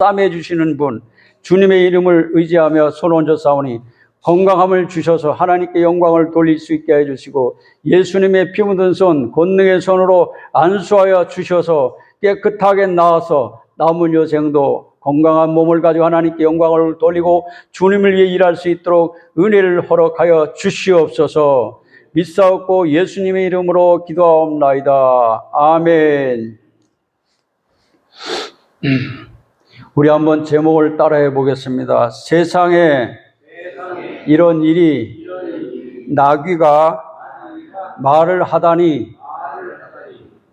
싸매 주시는 분, 주님의 이름을 의지하며 손 얹어 싸우니 건강함을 주셔서 하나님께 영광을 돌릴 수 있게 해주시고, 예수님의 피 묻은 손, 권능의 손으로 안수하여 주셔서 깨끗하게 나아서 남은 여생도 건강한 몸을 가지고 하나님께 영광을 돌리고 주님을 위해 일할 수 있도록 은혜를 허락하여 주시옵소서. 믿사옵고 예수님의 이름으로 기도하옵나이다. 아멘. 우리 한번 제목을 따라해 보겠습니다. 세상에 이런 일이 나귀가 말을 하다니.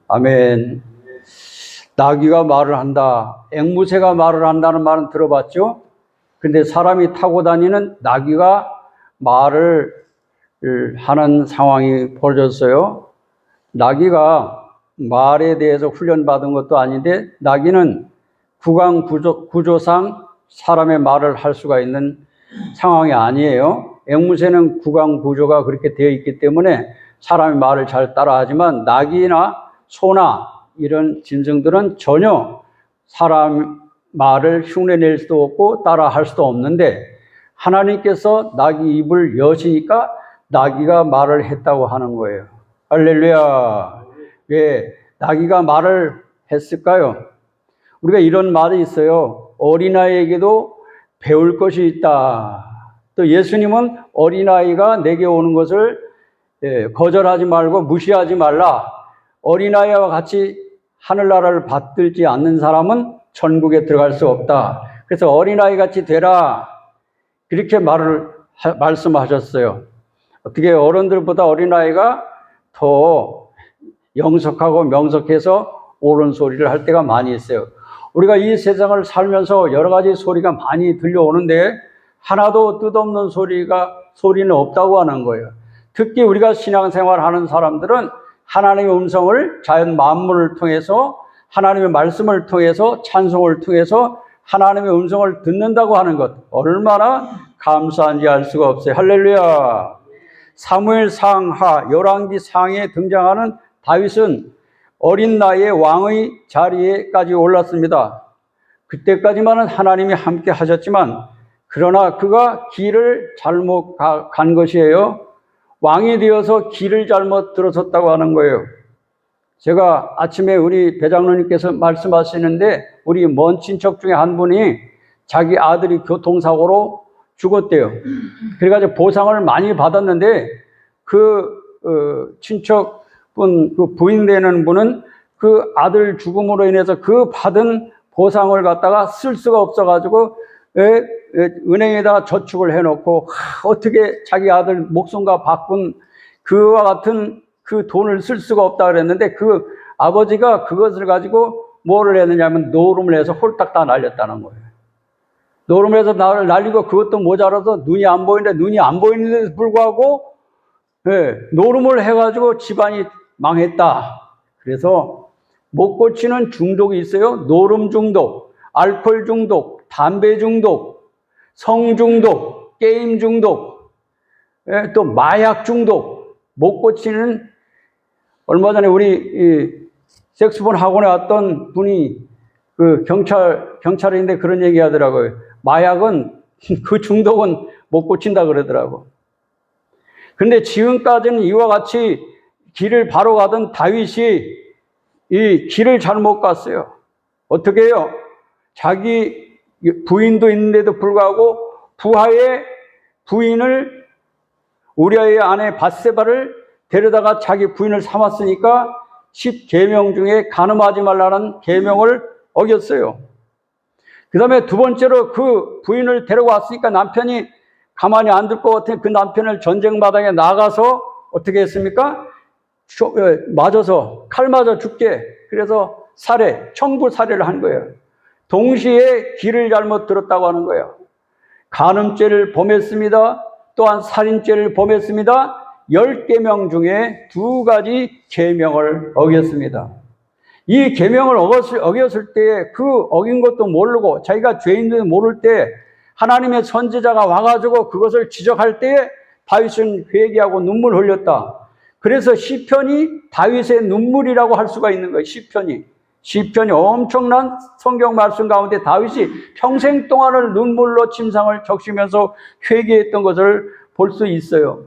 아멘. 나귀가 말을 한다. 앵무새가 말을 한다는 말은 들어봤죠? 근데 사람이 타고 다니는 나귀가 말을 하는 상황이 벌어졌어요. 나귀가 말에 대해서 훈련받은 것도 아닌데, 나귀는 구강 구조상 사람의 말을 할 수가 있는 상황이 아니에요. 앵무새는 구강 구조가 그렇게 되어 있기 때문에 사람의 말을 잘 따라하지만, 나귀나 소나 이런 짐승들은 전혀 사람 말을 흉내낼 수도 없고 따라할 수도 없는데, 하나님께서 나귀 입을 여시니까 나귀가 말을 했다고 하는 거예요. 할렐루야. 왜 나귀가 말을 했을까요? 우리가 이런 말이 있어요. 어린아이에게도 배울 것이 있다. 또 예수님은 어린아이가 내게 오는 것을 거절하지 말고 무시하지 말라. 어린아이와 같이 하늘나라를 받들지 않는 사람은 천국에 들어갈 수 없다. 그래서 어린아이 같이 되라. 그렇게 말씀하셨어요. 어떻게 어른들보다 어린아이가 더 영석하고 명석해서 옳은 소리를 할 때가 많이 있어요. 우리가 이 세상을 살면서 여러 가지 소리가 많이 들려오는데 하나도 뜻없는 소리는 없다고 하는 거예요. 특히 우리가 신앙생활 하는 사람들은 하나님의 음성을 자연 만물을 통해서, 하나님의 말씀을 통해서, 찬송을 통해서 하나님의 음성을 듣는다고 하는 것, 얼마나 감사한지 알 수가 없어요. 할렐루야. 사무엘 상하, 열왕기 상에 등장하는 다윗은 어린 나이에 왕의 자리에까지 올랐습니다. 그때까지만은 하나님이 함께 하셨지만, 그러나 그가 길을 잘못 간 것이에요. 왕이 되어서 길을 잘못 들어섰다고 하는 거예요. 제가 아침에 우리 배장로님께서 말씀하시는데, 우리 먼 친척 중에 한 분이 자기 아들이 교통사고로 죽었대요. 그래가지고 보상을 많이 받았는데, 친척분, 그 부인 되는 분은 그 아들 죽음으로 인해서 그 받은 보상을 갖다가 쓸 수가 없어가지고 은행에다가 저축을 해놓고 어떻게 자기 아들 목숨과 바꾼 그와 같은 그 돈을 쓸 수가 없다 그랬는데, 그 아버지가 그것을 가지고 뭐를 했느냐면 노름을 해서 홀딱 다 날렸다는 거예요. 노름을 해서 날리고 그것도 모자라서 눈이 안 보이는데도 불구하고 노름을 해가지고 집안이 망했다. 그래서 못 고치는 중독이 있어요. 노름 중독, 알코올 중독, 담배 중독, 성 중독, 게임 중독, 또 마약 중독, 못 고치는. 얼마 전에 우리 색소폰 학원에 왔던 분이 그 경찰인데 그런 얘기 하더라고요. 마약은 그 중독은 못 고친다 그러더라고. 그런데 지금까지는 이와 같이 길을 바로 가던 다윗이 이 길을 잘못 갔어요. 어떻게 해요? 자기 부인도 있는데도 불구하고 부하의 부인을, 우리아의 아내 밧세바를 데려다가 자기 부인을 삼았으니까 10계명 중에 간음하지 말라는 계명을 어겼어요. 그 다음에 두 번째로 그 부인을 데려왔으니까 남편이 가만히 안 둘 것 같은 그 남편을 전쟁마당에 나가서 어떻게 했습니까? 칼 맞아 죽게. 그래서 청부 살해를 한 거예요. 동시에 길을 잘못 들었다고 하는 거예요. 간음죄를 범했습니다. 또한 살인죄를 범했습니다. 10계명 중에 2가지 계명을 어겼습니다. 이 계명을 어겼을 때 그 어긴 것도 모르고 자기가 죄인도 모를 때 하나님의 선지자가 와가지고 그것을 지적할 때 다윗은 회개하고 눈물 흘렸다. 그래서 시편이 다윗의 눈물이라고 할 수가 있는 거예요. 시편이 시편이 엄청난 성경 말씀 가운데 다윗이 평생 동안을 눈물로 침상을 적시면서 회개했던 것을 볼 수 있어요.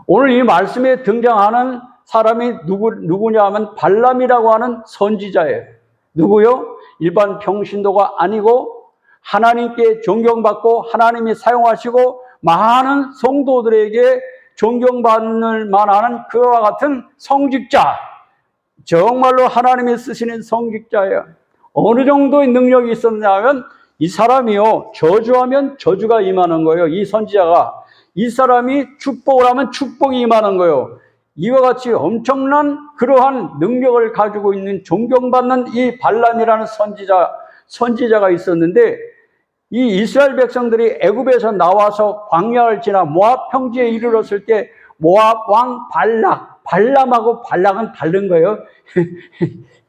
오늘 이 말씀에 등장하는 사람이 누구냐 하면 발람이라고 하는 선지자예요. 누구요? 일반 평신도가 아니고 하나님께 존경받고 하나님이 사용하시고 많은 성도들에게 존경받을 만한 그와 같은 성직자, 정말로 하나님이 쓰시는 성직자예요. 어느 정도의 능력이 있었냐면 이 사람이요, 저주하면 저주가 임하는 거예요. 이 선지자가. 이 사람이 축복을 하면 축복이 임하는 거예요. 이와 같이 엄청난 그러한 능력을 가지고 있는 존경받는 이 발람이라는 선지자가 있었는데, 이 이스라엘 백성들이 애굽에서 나와서 광야를 지나 모압 평지에 이르렀을 때 모압 왕 발람하고 발락은 다른 거예요.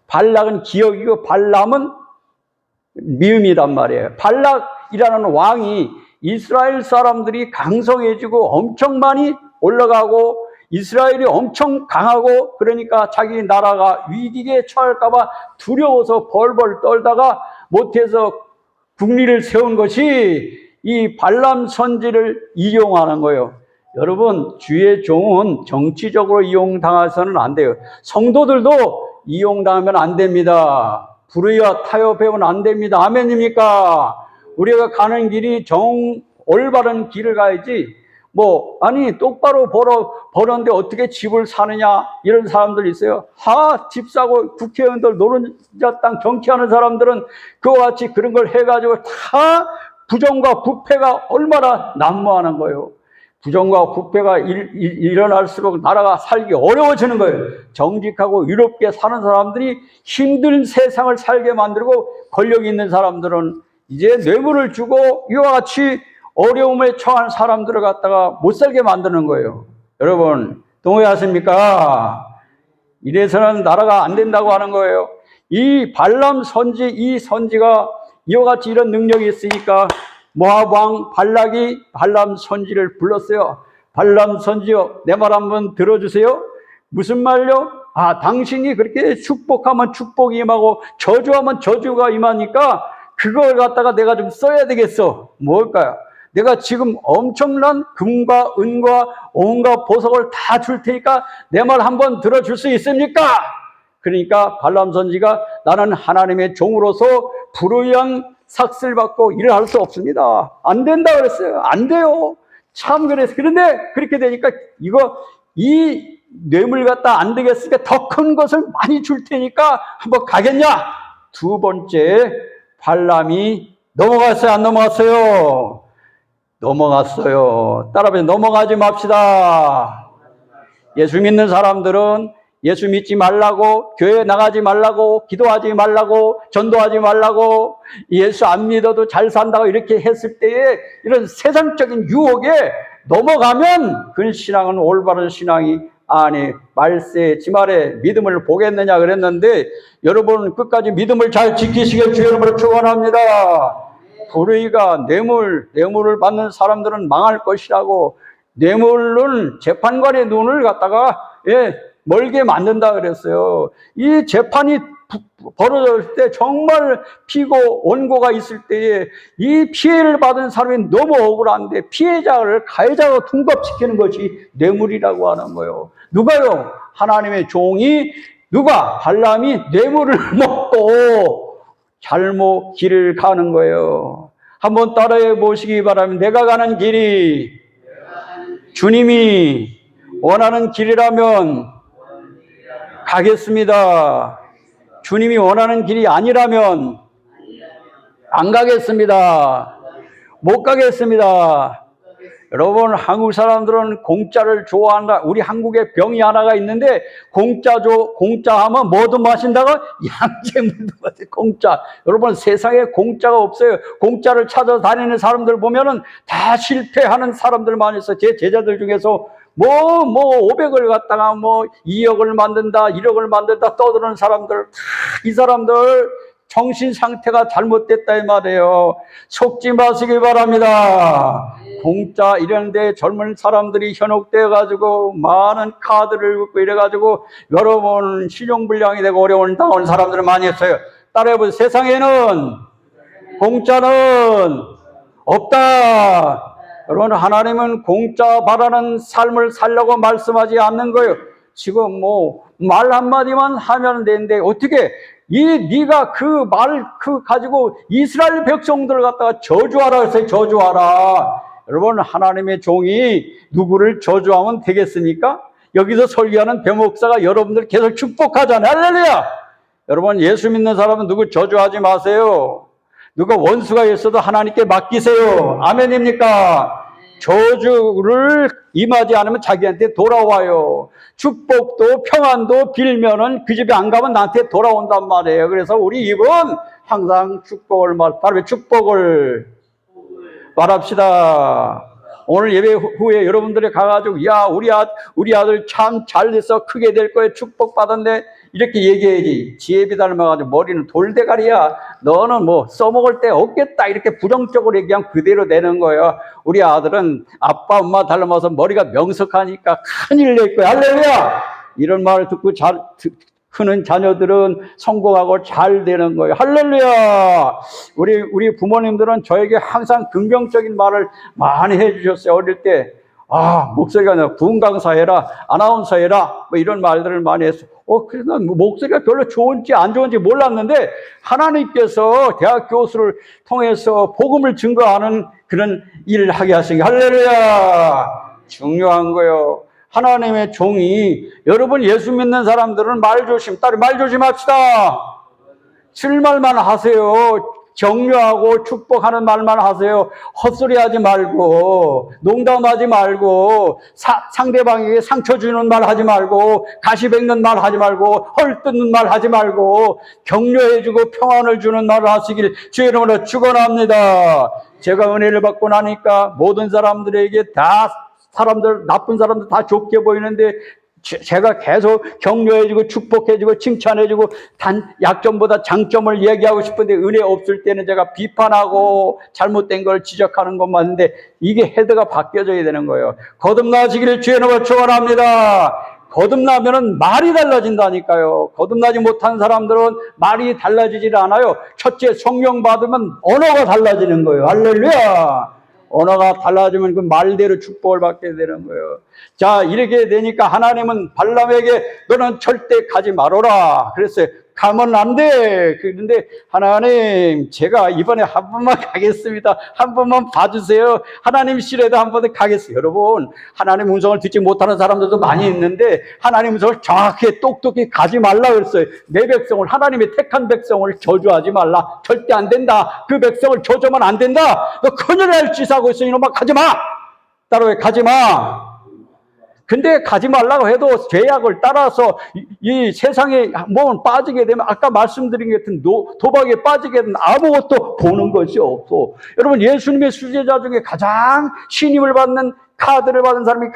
발락은 기억이고 발람은 미음이란 말이에요. 발락이라는 왕이 이스라엘 사람들이 강성해지고 엄청 많이 올라가고 이스라엘이 엄청 강하고 그러니까 자기 나라가 위기에 처할까 봐 두려워서 벌벌 떨다가 못해서 국리를 세운 것이 이 발람 선지를 이용하는 거예요. 여러분, 주의 종은 정치적으로 이용당해서는 안 돼요. 성도들도 이용당하면 안 됩니다. 불의와 타협하면 안 됩니다. 아멘입니까? 우리가 가는 길이 올바른 길을 가야지, 아니, 똑바로 벌었는데 어떻게 집을 사느냐, 이런 사람들 있어요. 집 사고 국회의원들, 노른자 땅 정치하는 사람들은 그와 같이 그런 걸 해가지고 다 부정과 부패가 얼마나 난무하는 거예요. 부정과 부패가 일어날수록 나라가 살기 어려워지는 거예요. 정직하고 유롭게 사는 사람들이 힘든 세상을 살게 만들고, 권력 있는 사람들은 이제 뇌물을 주고 이와 같이 어려움에 처한 사람들을 갖다가 못 살게 만드는 거예요. 여러분, 동의하십니까? 이래서는 나라가 안 된다고 하는 거예요. 이 발람 선지, 이 선지가 이와 같이 이런 능력이 있으니까 모압 왕 발락이 발람 선지를 불렀어요. 발람 선지요, 내 말 한번 들어주세요. 무슨 말요? 당신이 그렇게 축복하면 축복이 임하고 저주하면 저주가 임하니까 그걸 갖다가 내가 좀 써야 되겠어. 뭘까요? 내가 지금 엄청난 금과 은과 온갖 보석을 다 줄 테니까 내 말 한번 들어줄 수 있습니까? 그러니까 발람 선지가 나는 하나님의 종으로서 불의한 삭슬 받고 일을 할 수 없습니다. 안 된다 그랬어요. 안 돼요. 참 그랬어요. 그런데 그렇게 되니까 이 뇌물 갖다 안 되겠으니까 더 큰 것을 많이 줄 테니까 한번 가겠냐? 두 번째, 발람이 넘어갔어요? 안 넘어갔어요? 넘어갔어요. 따라서 넘어가지 맙시다. 예수 믿는 사람들은 예수 믿지 말라고, 교회 나가지 말라고, 기도하지 말라고, 전도하지 말라고, 예수 안 믿어도 잘 산다고 이렇게 했을 때에 이런 세상적인 유혹에 넘어가면 그 신앙은 올바른 신앙이 아니, 말세 지말에 믿음을 보겠느냐 그랬는데, 여러분 끝까지 믿음을 잘 지키시길 주 여러분을 축원합니다. 불의가 뇌물을 받는 사람들은 망할 것이라고, 뇌물은 재판관의 눈을 갖다가 멀게 만든다 그랬어요. 이 재판이 벌어질 때 정말 피고 원고가 있을 때에 이 피해를 받은 사람이 너무 억울한데 피해자를 가해자로 둔갑시키는 것이 뇌물이라고 하는 거예요. 누가요? 하나님의 종이 발람이 뇌물을 먹고 잘못 길을 가는 거예요. 한번 따라해 보시기 바랍니다. 내가 가는 길이 주님이 원하는 길이라면 가겠습니다. 주님이 원하는 길이 아니라면 안 가겠습니다. 못 가겠습니다. 여러분, 한국 사람들은 공짜를 좋아한다. 우리 한국에 병이 하나가 있는데 공짜 하면 뭐든 마신다고? 양재물도 마셔. 공짜. 여러분, 세상에 공짜가 없어요. 공짜를 찾아다니는 사람들 보면은 다 실패하는 사람들만 있어. 제 제자들 중에서 500을 갖다가 2억을 만든다, 1억을 만든다 떠드는 사람들, 이 사람들 정신 상태가 잘못됐다 이 말이에요. 속지 마시기 바랍니다. 공짜 이런데 젊은 사람들이 현혹돼 가지고 많은 카드를 긁고 이래 가지고 여러분 신용불량이 되고 어려움을 당하는 사람들을 많이 했어요. 따라해보세요. 세상에는 공짜는 없다. 여러분, 하나님은 공짜 바라는 삶을 살려고 말씀하지 않는 거예요. 지금 말 한마디만 하면 되는데 어떻게 네가 그 말 가지고 이스라엘 백성들을 갖다가 저주하라 그랬어요. 저주하라. 여러분, 하나님의 종이 누구를 저주하면 되겠습니까? 여기서 설교하는 배목사가 여러분들 계속 축복하잖아요. 할렐루야. 여러분, 예수 믿는 사람은 누구 저주하지 마세요. 누가 원수가 있어도 하나님께 맡기세요. 아멘입니까? 저주를 임하지 않으면 자기한테 돌아와요. 축복도 평안도 빌면은 그 집에 안 가면 나한테 돌아온단 말이에요. 그래서 우리 입은 항상 축복을 바로 축복을 말합시다. 오늘 예배 후에 여러분들이 가가지고 야 우리 아들 참 잘돼서 크게 될 거에 축복받았네 이렇게 얘기해야지. 지혜비 닮아가지고 머리는 돌대가리야. 너는 써먹을 데 없겠다. 이렇게 부정적으로 얘기하면 그대로 되는 거예요. 우리 아들은 아빠 엄마 닮아서 머리가 명석하니까 큰일 낼 거야. 할렐루야. 이런 말을 듣고 크는 자녀들은 성공하고 잘 되는 거예요. 할렐루야. 우리 부모님들은 저에게 항상 긍정적인 말을 많이 해주셨어요. 어릴 때 목소리가 나 부흥 강사해라, 아나운서 해라, 이런 말들을 많이 했어. 그래서 목소리가 별로 좋은지 안 좋은지 몰랐는데 하나님께서 대학 교수를 통해서 복음을 증거하는 그런 일을 하게 하신 게 할렐루야. 중요한 거예요. 하나님의 종이 여러분 예수 믿는 사람들은 말 조심합시다. 실말만 하세요. 격려하고 축복하는 말만 하세요. 헛소리하지 말고 농담하지 말고 상대방에게 상처 주는 말 하지 말고 가시뱉는 말 하지 말고 헐뜯는 말 하지 말고 격려해주고 평안을 주는 말을 하시길 주의 이름으로 축원합니다. 제가 은혜를 받고 나니까 모든 사람들에게 나쁜 사람들 다 좋게 보이는데 제가 계속 격려해주고 축복해주고 칭찬해주고 약점보다 장점을 얘기하고 싶은데 은혜 없을 때는 제가 비판하고 잘못된 걸 지적하는 것만 있는데 이게 헤드가 바뀌어져야 되는 거예요. 거듭나시기를 주의 이름으로 축원합니다. 거듭나면은 말이 달라진다니까요. 거듭나지 못한 사람들은 말이 달라지질 않아요. 첫째, 성령 받으면 언어가 달라지는 거예요. 할렐루야. 언어가 달라지면 그 말대로 축복을 받게 되는 거예요. 자, 이렇게 되니까 하나님은 발람에게 너는 절대 가지 말아라 그랬어요. 가면 안 돼. 그런데 하나님 제가 이번에 한 번만 가겠습니다. 한 번만 봐주세요. 하나님 시래도 한 번 가겠어요. 여러분, 하나님 음성을 듣지 못하는 사람들도 많이 있는데 하나님 음성을 정확히 똑똑히 가지 말라 그랬어요. 내 백성을, 하나님의 택한 백성을 저주하지 말라. 절대 안 된다. 그 백성을 저주하면 안 된다. 너 큰일 날 짓 하고 있어. 이놈아 가지 마. 따라해. 가지 마. 근데 가지 말라고 해도 죄악을 따라서 이 세상에 빠지게 되면 아까 말씀드린 것 같은 도박에 빠지게 되면 아무것도 보는 것이 없어. 여러분, 예수님의 수제자 중에 가장 신임을 받는 카드를 받은 사람이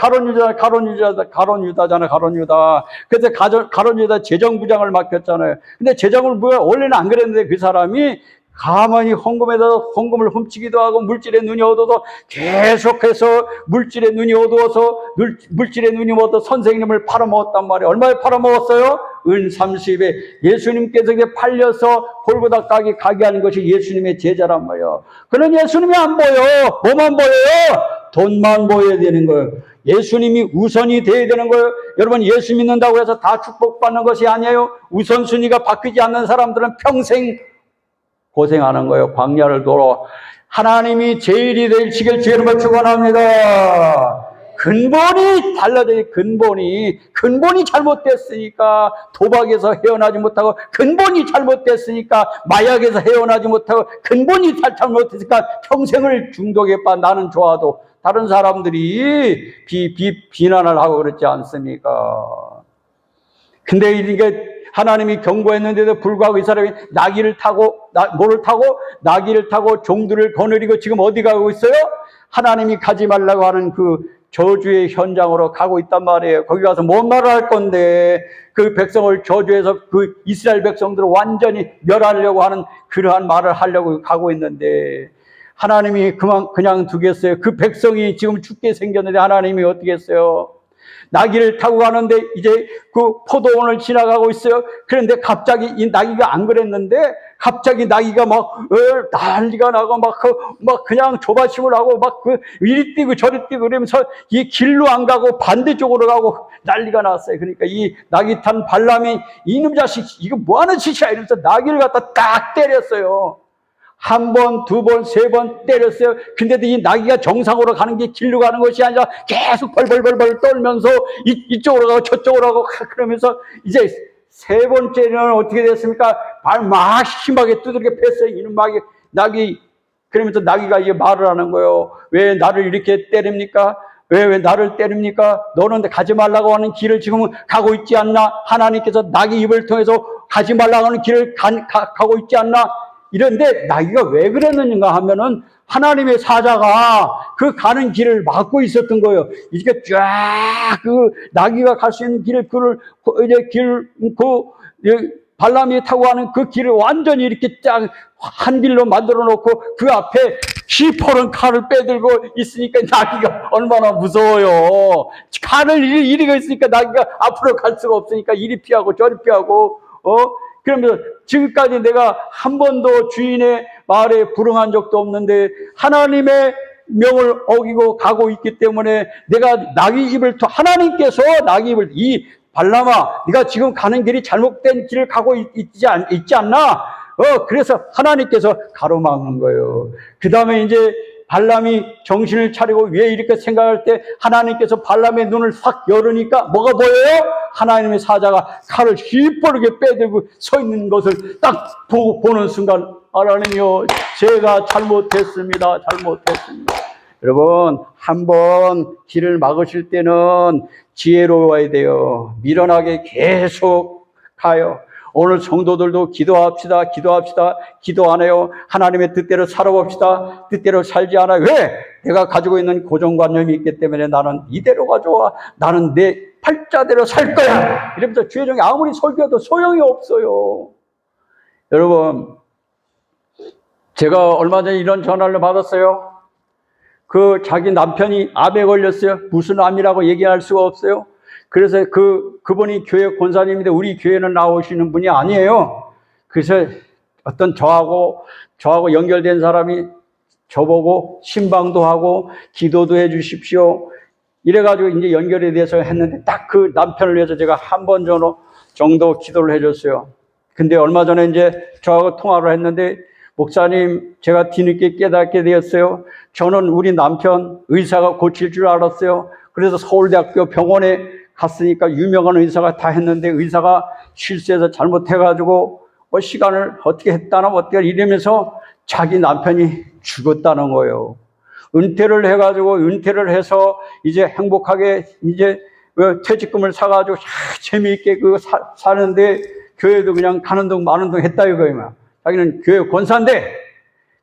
가론유다잖아요. 그래서 가론유다 재정부장을 맡겼잖아요. 근데 재정을 원래는 안 그랬는데 그 사람이 가만히 헌금을 훔치기도 하고 물질의 눈이 어두워서 계속해서 물질의 눈이 어두워서 선생님을 팔아먹었단 말이에요. 얼마에 팔아먹었어요? 은 30에. 예수님께서 팔려서 골고다 가게 하는 것이 예수님의 제자란 말이에요. 그런 예수님이 안 보여. 뭐만 보여요? 돈만 보여야 되는 거예요. 예수님이 우선이 돼야 되는 거예요. 여러분, 예수 믿는다고 해서 다 축복받는 것이 아니에요. 우선순위가 바뀌지 않는 사람들은 평생 고생하는 거예요. 광야를 돌아. 하나님이 제일이 되시길 주의 이름으로 축원합니다. 근본이 달라져요. 근본이 잘못됐으니까 도박에서 헤어나지 못하고, 근본이 잘못됐으니까 마약에서 헤어나지 못하고, 근본이 잘못됐으니까 평생을 중독에 나는 좋아도 다른 사람들이 비난을 하고 그렇지 않습니까? 근데 이게 하나님이 경고했는데도 불구하고 이 사람이 나귀를 타고 종들을 거느리고 지금 어디 가고 있어요? 하나님이 가지 말라고 하는 그 저주의 현장으로 가고 있단 말이에요. 거기 가서 뭔 말을 할 건데, 그 백성을 저주해서 그 이스라엘 백성들을 완전히 멸하려고 하는 그러한 말을 하려고 가고 있는데, 하나님이 그냥 두겠어요? 그 백성이 지금 죽게 생겼는데 하나님이 어떻게 했어요? 나귀를 타고 가는데 이제 그 포도원을 지나가고 있어요. 그런데 갑자기 이 나귀가 안 그랬는데 갑자기 나귀가 난리가 나고 막 그냥 조바심을 하고 이리 뛰고 저리 뛰고 그러면서 이 길로 안 가고 반대쪽으로 가고 난리가 났어요. 그러니까 이 나귀 탄 발람이 이놈 자식 이거 뭐 하는 짓이야 이러면서 나귀를 갖다 딱 때렸어요. 한 번, 두 번, 세 번 때렸어요. 근데도 이 나귀가 정상으로 가는 게 길로 가는 것이 아니라 계속 벌벌벌벌 떨면서 이쪽으로 가고 저쪽으로 가고 그러면서 이제 세 번째는 어떻게 됐습니까? 발 막 심하게 두들겨 팼어요. 이놈 나귀. 그러면서 나귀가 이제 말을 하는 거예요. 왜 나를 이렇게 때립니까? 왜 나를 때립니까? 너는 가지 말라고 하는 길을 지금 가고 있지 않나? 하나님께서 나귀 입을 통해서 가지 말라고 하는 길을 가고 있지 않나? 이런데 나귀가 왜 그랬느냐 하면은 하나님의 사자가 그 가는 길을 막고 있었던 거예요. 이렇게 쫙 나귀가 갈 수 있는 길을 발람이 타고 가는 그 길을 완전히 이렇게 쫙 한 길로 만들어 놓고 그 앞에 시퍼런 칼을 빼들고 있으니까 나귀가 얼마나 무서워요. 칼을 이리고 있으니까 나귀가 앞으로 갈 수가 없으니까 이리 피하고 저리 피하고 그러면서 지금까지 내가 한 번도 주인의 말에 불응한 적도 없는데 하나님의 명을 어기고 가고 있기 때문에 내가 하나님께서 나귀 입을 이 발람아 네가 지금 가는 길이 잘못된 길을 가고 있지 않나? 그래서 하나님께서 가로막는 거예요. 그 다음에 이제 발람이 정신을 차리고 왜 이렇게 생각할 때 하나님께서 발람의 눈을 싹 열으니까 뭐가 보여요? 하나님의 사자가 칼을 시퍼르게 빼들고 서 있는 것을 딱 보는 순간 하나님이여 제가 잘못했습니다. 여러분 한번 길을 막으실 때는 지혜로워야 돼요. 미련하게 계속 가요. 오늘 성도들도 기도합시다. 기도 안 해요. 하나님의 뜻대로 살아봅시다. 뜻대로 살지 않아요. 왜? 내가 가지고 있는 고정관념이 있기 때문에 나는 이대로가 좋아. 나는 내 팔자대로 살 거야. 이러면서 주의 종이 아무리 설교해도 소용이 없어요. 여러분, 제가 얼마 전에 이런 전화를 받았어요. 자기 남편이 암에 걸렸어요. 무슨 암이라고 얘기할 수가 없어요. 그래서 그분이 교회 권사님인데 우리 교회는 나오시는 분이 아니에요. 그래서 어떤 저하고 연결된 사람이 저보고 신방도 하고 기도도 해 주십시오. 이래가지고 이제 연결이 돼서 했는데 딱 그 남편을 위해서 제가 한 번 정도 기도를 해줬어요. 근데 얼마 전에 이제 저하고 통화를 했는데 목사님, 제가 뒤늦게 깨닫게 되었어요. 저는 우리 남편 의사가 고칠 줄 알았어요. 그래서 서울대학교 병원에 갔으니까 유명한 의사가 다 했는데 의사가 실수해서 잘못해가지고 시간을 어떻게 했다나 어떻게 이러면서 자기 남편이 죽었다는 거예요. 은퇴를 해서 이제 행복하게 이제 퇴직금을 사가지고 재미있게 사는데 교회도 그냥 가는 동 마는 동 했다 이거예요. 자기는 교회 권사인데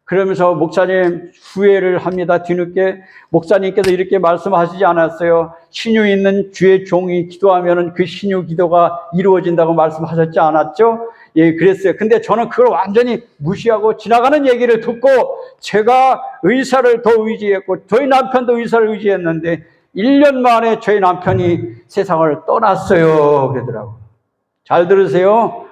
그러면서 목사님 후회를 합니다. 뒤늦게 목사님께서 이렇게 말씀하시지 않았어요. 신유 있는 주의 종이 기도하면은 그 신유 기도가 이루어진다고 말씀하셨지 않았죠? 예, 그랬어요. 근데 저는 그걸 완전히 무시하고 지나가는 얘기를 듣고 제가 의사를 더 의지했고 저희 남편도 의사를 의지했는데 1년 만에 저희 남편이 세상을 떠났어요. 그러더라고요. 잘 들으세요.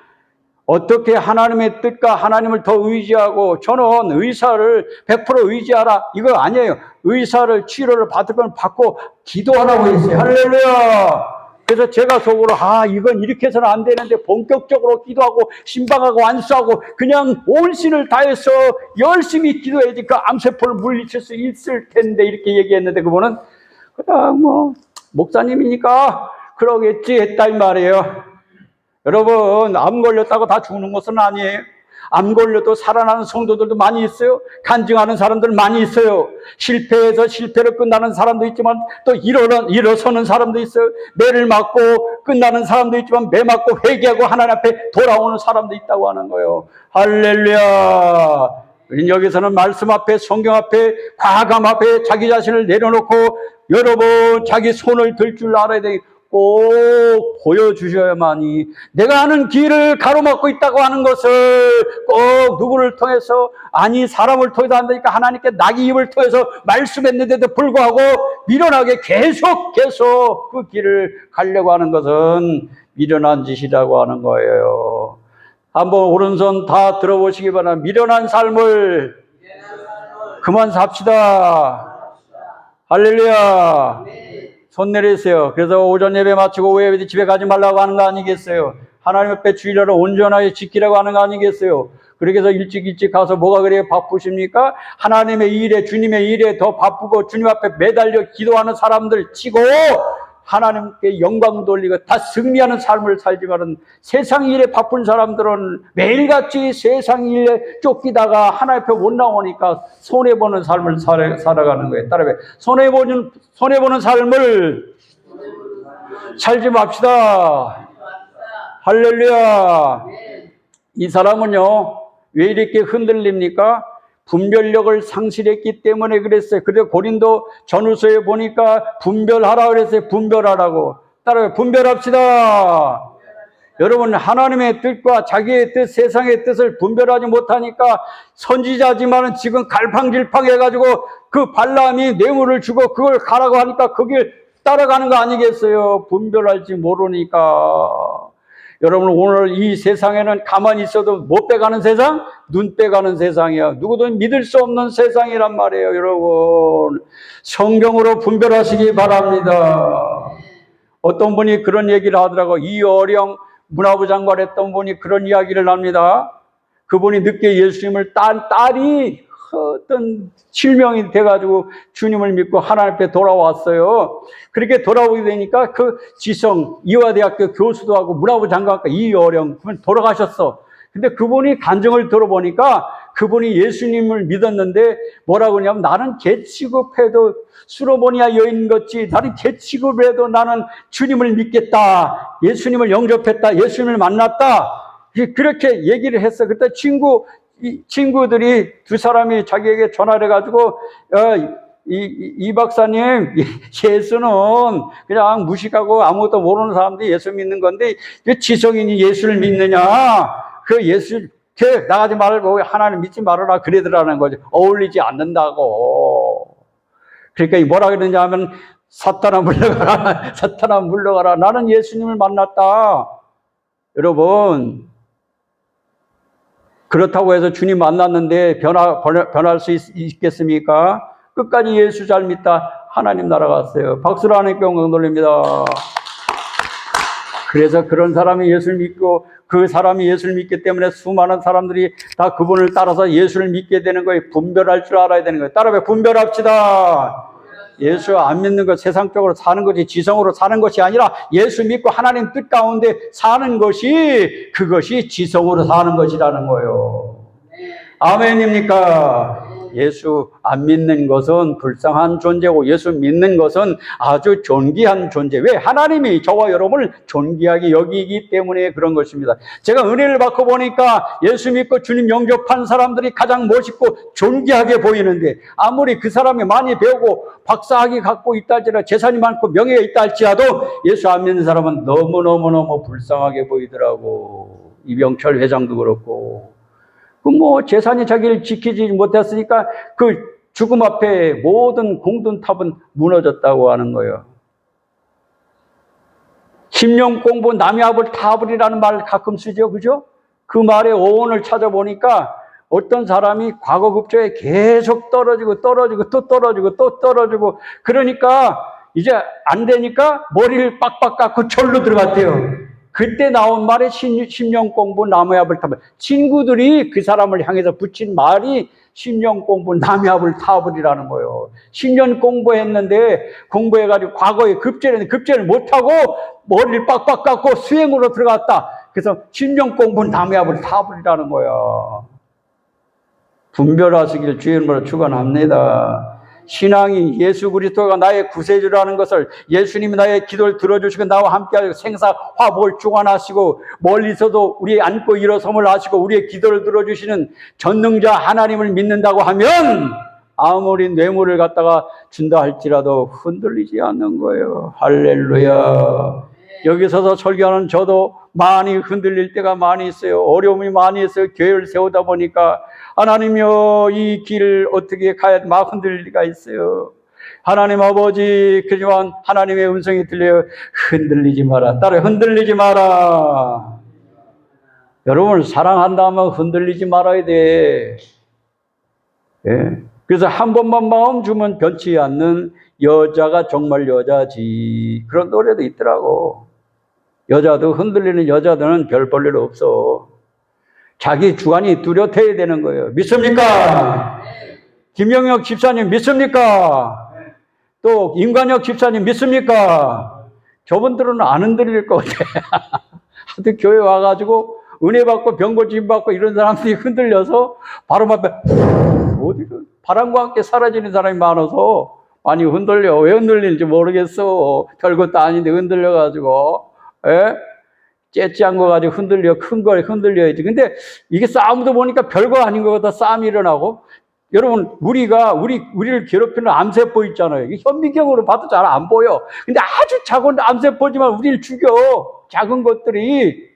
어떻게 하나님의 뜻과 하나님을 더 의지하고 저는 의사를 100% 의지하라 이거 아니에요. 의사를 치료를 받고 기도하라고 했어요. 할렐루야. 그래서 제가 속으로 이건 이렇게 해서는 안 되는데 본격적으로 기도하고 신방하고 안수하고 그냥 온 신을 다해서 열심히 기도해야지 그 암세포를 물리칠 수 있을 텐데 이렇게 얘기했는데 그분은 그냥 목사님이니까 그러겠지 했다 이 말이에요. 여러분 암 걸렸다고 다 죽는 것은 아니에요. 암 걸려도 살아나는 성도들도 많이 있어요. 간증하는 사람들 많이 있어요. 실패해서 실패로 끝나는 사람도 있지만 또 일어서는 사람도 있어요. 매를 맞고 끝나는 사람도 있지만 매 맞고 회개하고 하나님 앞에 돌아오는 사람도 있다고 하는 거예요. 할렐루야. 우린 여기서는 말씀 앞에 성경 앞에 과감 앞에 자기 자신을 내려놓고 여러분 자기 손을 들 줄 알아야 돼. 꼭 보여주셔야만이 내가 하는 길을 가로막고 있다고 하는 것을 꼭 누구를 통해서 사람을 통해서 한다니까 하나님께 나귀 입을 통해서 말씀했는데도 불구하고 미련하게 계속 그 길을 가려고 하는 것은 미련한 짓이라고 하는 거예요. 한번 오른손 다 들어보시기 바랍니다. 미련한 삶을 그만 삽시다. 할렐루야. 손 내리세요. 그래서 오전 예배 마치고 오후 예배 집에 가지 말라고 하는 거 아니겠어요? 하나님 앞에 주일날을 온전하게 지키라고 하는 거 아니겠어요? 그렇게 해서 일찍 가서 뭐가 그래 바쁘십니까? 하나님의 일에, 주님의 일에 더 바쁘고 주님 앞에 매달려 기도하는 사람들 치고 하나님께 영광 돌리고 다 승리하는 삶을 살지만은 세상 일에 바쁜 사람들은 매일같이 세상 일에 쫓기다가 하나님 앞에 못 나오니까 손해보는 삶을 살아가는 거예요. 따라해. 손해보는 삶을 살지 맙시다. 할렐루야. 이 사람은요, 왜 이렇게 흔들립니까? 분별력을 상실했기 때문에 그랬어요. 그래서 고린도 전후서에 보니까 분별하라 그랬어요. 분별하라고. 따라해. 분별합시다. 여러분, 하나님의 뜻과 자기의 뜻, 세상의 뜻을 분별하지 못하니까 선지자지만은 지금 갈팡질팡해가지고 그 발람이 뇌물을 주고 그걸 가라고 하니까 거길 따라가는 거 아니겠어요? 분별할지 모르니까. 여러분, 오늘 이 세상에는 가만히 있어도 못 빼가는 세상? 눈 빼가는 세상이야. 누구도 믿을 수 없는 세상이란 말이에요. 여러분, 성경으로 분별하시기 바랍니다. 어떤 분이 그런 얘기를 하더라고. 이어령 문화부 장관 했던 분이 그런 이야기를 합니다. 그분이 늦게 예수님을 딸이 어떤 실명이 돼가지고 주님을 믿고 하나님 앞에 돌아왔어요. 그렇게 돌아오게 되니까 그 지성, 이화대학교 교수도 하고 문화부 장관과 이어령 그분 돌아가셨어. 근데 그분이 간증을 들어보니까 그분이 예수님을 믿었는데 뭐라고 하냐면 나는 개취급해도 수로보니아 여인같이 나는 개취급해도 나는 주님을 믿겠다. 예수님을 영접했다. 예수님을 만났다. 그렇게 얘기를 했어. 그때 친구들이 두 사람이 자기에게 전화를 해가지고 이 박사님, 예수는 그냥 무식하고 아무것도 모르는 사람들이 예수 믿는 건데 지성인이 예수를 믿느냐? 그 예수 나가지 말고 하나님 믿지 말아라 그러더라는 거죠. 어울리지 않는다고. 그러니까 뭐라 그러냐 하면 사탄아 물러가라. 사탄아 물러가라. 나는 예수님을 만났다. 여러분, 그렇다고 해서 주님 만났는데 변할 수 있겠습니까? 끝까지 예수 잘 믿다 하나님 나라 갔어요. 박수로 하나님께 영광 돌립니다. 그래서 그런 사람이 예수를 믿고 그 사람이 예수를 믿기 때문에 수많은 사람들이 다 그분을 따라서 예수를 믿게 되는 거예요. 분별할 줄 알아야 되는 거예요. 따라해. 분별합시다. 예수 안 믿는 것, 세상적으로 사는 것이 지성으로 사는 것이 아니라 예수 믿고 하나님 뜻 가운데 사는 것이 그것이 지성으로 사는 것이라는 거예요. 아멘입니까? 예수 안 믿는 것은 불쌍한 존재고 예수 믿는 것은 아주 존귀한 존재. 왜? 하나님이 저와 여러분을 존귀하게 여기기 때문에 그런 것입니다. 제가 은혜를 받고 보니까 예수 믿고 주님 영접한 사람들이 가장 멋있고 존귀하게 보이는데 아무리 그 사람이 많이 배우고 박사학위 갖고 있다 할지라도 재산이 많고 명예가 있다 할지라도 예수 안 믿는 사람은 너무너무 불쌍하게 보이더라고. 이병철 회장도 그렇고 재산이 자기를 지키지 못했으니까 그 죽음 앞에 모든 공든탑은 무너졌다고 하는 거예요. 심령 공부 남의 앞을 타버리라는 말을 가끔 쓰죠. 그죠? 그 말의 어원을 찾아보니까 어떤 사람이 과거 급조에 계속 떨어지고 또 떨어지고 그러니까 이제 안 되니까 머리를 빡빡 깎고 절로 들어갔대요. 그때 나온 말이 심령 공부 남의 앞을 타버려. 친구들이 그 사람을 향해서 붙인 말이 심령 공부 남의 앞을 타버리라는 거예요. 10년 공부했는데 공부해가지고 과거에 급제를 못하고 머리를 빡빡 깎고 수행으로 들어갔다. 그래서 심령 공부 남의 앞을 타버리라는 거야. 분별하시길 주의 이름으로 축원합니다. 신앙이 예수 그리스도가 나의 구세주라는 것을 예수님이 나의 기도를 들어주시고 나와 함께하시고 생사화복을 주관하시고 멀리서도 우리 안고 일어섬을 하시고 우리의 기도를 들어주시는 전능자 하나님을 믿는다고 하면 아무리 뇌물을 갖다가 준다 할지라도 흔들리지 않는 거예요. 할렐루야. 여기 서서 설교하는 저도 많이 흔들릴 때가 많이 있어요. 어려움이 많이 있어요. 교회를 세우다 보니까 하나님이여 이 길을 어떻게 가야 막 흔들릴 때가 있어요. 하나님 아버지, 그지만 하나님의 음성이 들려요. 흔들리지 마라. 따라 흔들리지 마라. 여러분, 사랑한다면 흔들리지 말아야 돼. 예. 그래서 한 번만 마음 주면 변치 않는 여자가 정말 여자지. 그런 노래도 있더라고. 여자도 흔들리는 여자들은 별 볼 일 없어. 자기 주관이 뚜렷해야 되는 거예요. 믿습니까? 김영혁 집사님 믿습니까? 또 임관혁 집사님 믿습니까? 저분들은 안 흔들릴 것 같아. 하도 교회 와가지고 은혜 받고 병고침 받고 이런 사람들이 흔들려서 바로 앞에 어디가 바람과 함께 사라지는 사람이 많아서 많이 흔들려. 왜 흔들리는지 모르겠어. 별것도 아닌데 흔들려가지고. 예? 째째한 거 가지고 흔들려. 큰 걸 흔들려야지. 근데 이게 싸움도 보니까 별거 아닌 것 같아. 싸움이 일어나고. 여러분, 우리를 괴롭히는 암세포 있잖아요. 이게 현미경으로 봐도 잘 안 보여. 근데 아주 작은 암세포지만 우리를 죽여. 작은 것들이.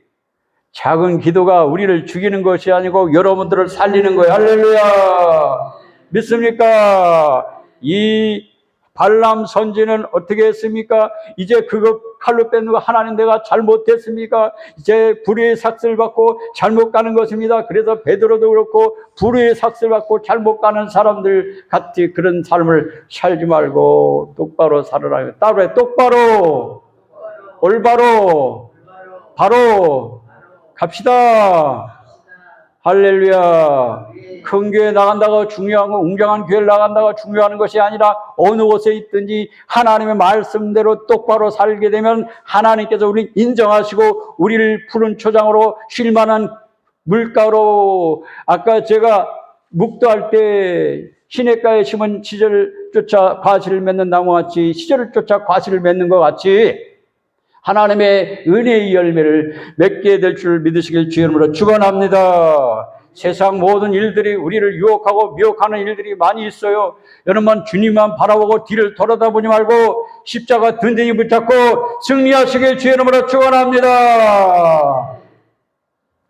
작은 기도가 우리를 죽이는 것이 아니고 여러분들을 살리는 거예요. 할렐루야. 믿습니까? 이 발람 선지는 어떻게 했습니까? 이제 그거 칼로 뺏는 거 하나님 내가 잘못했습니까? 이제 불의의 삭슬 받고 잘못 가는 것입니다. 그래서 베드로도 그렇고 불의의 삭슬 받고 잘못 가는 사람들 같이 그런 삶을 살지 말고 똑바로 살아라. 따로 똑바로, 올바로, 바로 갑시다. 할렐루야. 큰 교회 나간다고 중요한 거, 웅장한 교회를 나간다고 중요한 것이 아니라 어느 곳에 있든지 하나님의 말씀대로 똑바로 살게 되면 하나님께서 우리를 인정하시고 우리를 푸른 초장으로 쉴 만한 물가로, 아까 제가 묵도할 때 시냇가에 심은 시절을 쫓아 과실을 맺는 나무같이, 시절을 쫓아 과실을 맺는 것 같이 하나님의 은혜의 열매를 맺게 될 줄 믿으시길 주의 이름으로 축원합니다. 세상 모든 일들이 우리를 유혹하고 미혹하는 일들이 많이 있어요. 여러분, 주님만 바라보고 뒤를 돌아다보지 말고 십자가 든든히 붙잡고 승리하시길 주의 이름으로 축원합니다.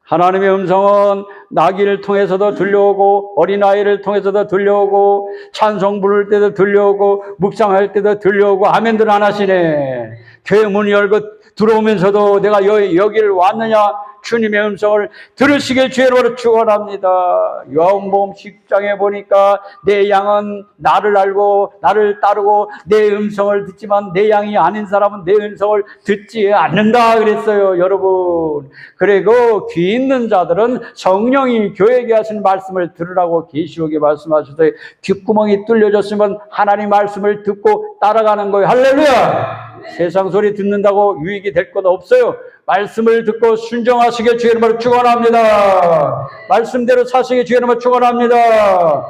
하나님의 음성은 나귀를 통해서도 들려오고 어린아이를 통해서도 들려오고 찬송 부를 때도 들려오고 묵상할 때도 들려오고 아멘들 안 하시네. 교회 문 열고 들어오면서도 내가 여기를 왔느냐, 주님의 음성을 들으시길 주의 이름으로 축원합니다. 요한복음 10장에 보니까 내 양은 나를 알고 나를 따르고 내 음성을 듣지만 내 양이 아닌 사람은 내 음성을 듣지 않는다 그랬어요. 여러분, 그리고 귀 있는 자들은 성령이 교회에게 하신 말씀을 들으라고 계시록에 말씀하셔서 귓구멍이 뚫려졌으면 하나님 말씀을 듣고 따라가는 거예요. 할렐루야. 세상 소리 듣는다고 유익이 될 것 없어요. 말씀을 듣고 순종하시길 주의 이름으로 축원합니다. 말씀대로 사시길 주의 이름으로 축원합니다.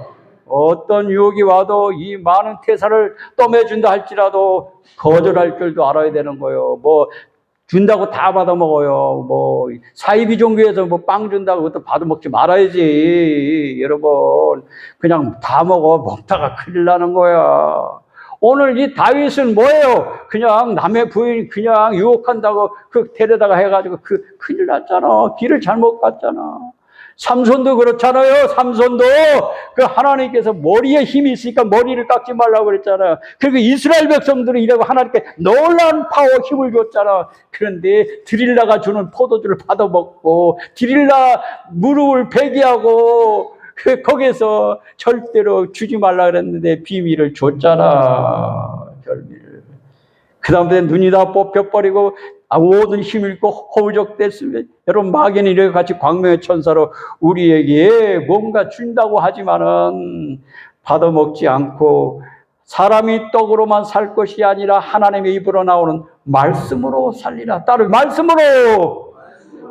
어떤 유혹이 와도 이 많은 태산을 떠매준다 할지라도 거절할 줄도 알아야 되는 거예요. 뭐 준다고 다 받아먹어요. 뭐 사이비 종교에서 뭐 빵 준다고 그것도 받아먹지 말아야지. 여러분, 그냥 다 먹다가 큰일 나는 거야. 오늘 이 다윗은 뭐예요? 그냥 남의 부인 그냥 유혹한다고 그 데려다가 해가지고 큰일 났잖아. 길을 잘못 갔잖아. 삼손도 그렇잖아요. 삼손도 그 하나님께서 머리에 힘이 있으니까 머리를 깎지 말라고 그랬잖아요. 그리고 이스라엘 백성들은 이라고 하나님께 놀라운 파워 힘을 줬잖아. 그런데 드릴라가 주는 포도주를 받아먹고 드릴라 무릎을 베기하고 거기서 절대로 주지 말라 그랬는데 비밀을 줬잖아. 별미를. 그 다음에 눈이 다 뽑혀버리고 모든 힘을 잃고 허우적됐으면, 여러분, 마귀는 이렇게 같이 광명의 천사로 우리에게 뭔가 준다고 하지만은 받아먹지 않고 사람이 떡으로만 살 것이 아니라 하나님의 입으로 나오는 말씀으로 살리라. 따로 말씀으로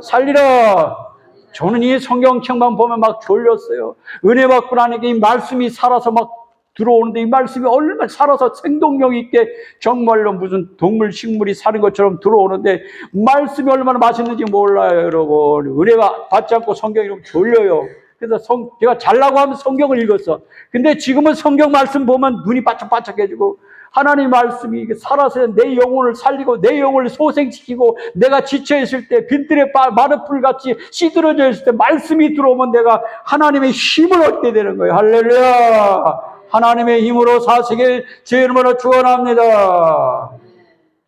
살리라. 저는 이 성경책만 보면 막 졸렸어요. 은혜 받고 나니까 이 말씀이 살아서 막 들어오는데 이 말씀이 얼마나 살아서 생동력 있게 정말로 무슨 동물 식물이 사는 것처럼 들어오는데 말씀이 얼마나 맛있는지 몰라요. 여러분, 은혜가 받지 않고 성경 읽으면 졸려요. 그래서 제가 잘라고 하면 성경을 읽었어. 근데 지금은 성경 말씀 보면 눈이 바짝바짝해지고 하나님 말씀이 살아서 내 영혼을 살리고 내 영혼을 소생시키고 내가 지쳐있을 때 빈들에 마른 풀같이 시들어져 있을 때 말씀이 들어오면 내가 하나님의 힘을 얻게 되는 거예요. 할렐루야. 하나님의 힘으로 사시길 주의 이름으로 축원합니다.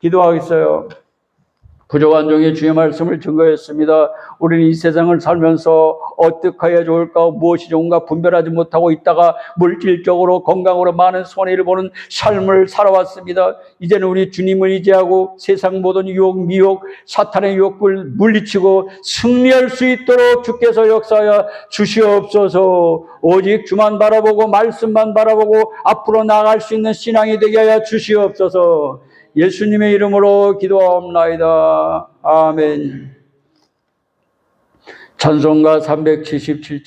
기도하겠어요. 부족한 종의 주의 말씀을 증거했습니다. 우리는 이 세상을 살면서 어떻게 해야 좋을까, 무엇이 좋은가 분별하지 못하고 있다가 물질적으로 건강으로 많은 손해를 보는 삶을 살아왔습니다. 이제는 우리 주님을 의지하고 세상 모든 유혹, 미혹, 사탄의 유혹을 물리치고 승리할 수 있도록 주께서 역사하여 주시옵소서. 오직 주만 바라보고 말씀만 바라보고 앞으로 나아갈 수 있는 신앙이 되게 하여 주시옵소서. 예수님의 이름으로 기도하옵나이다. 아멘. 찬송가 377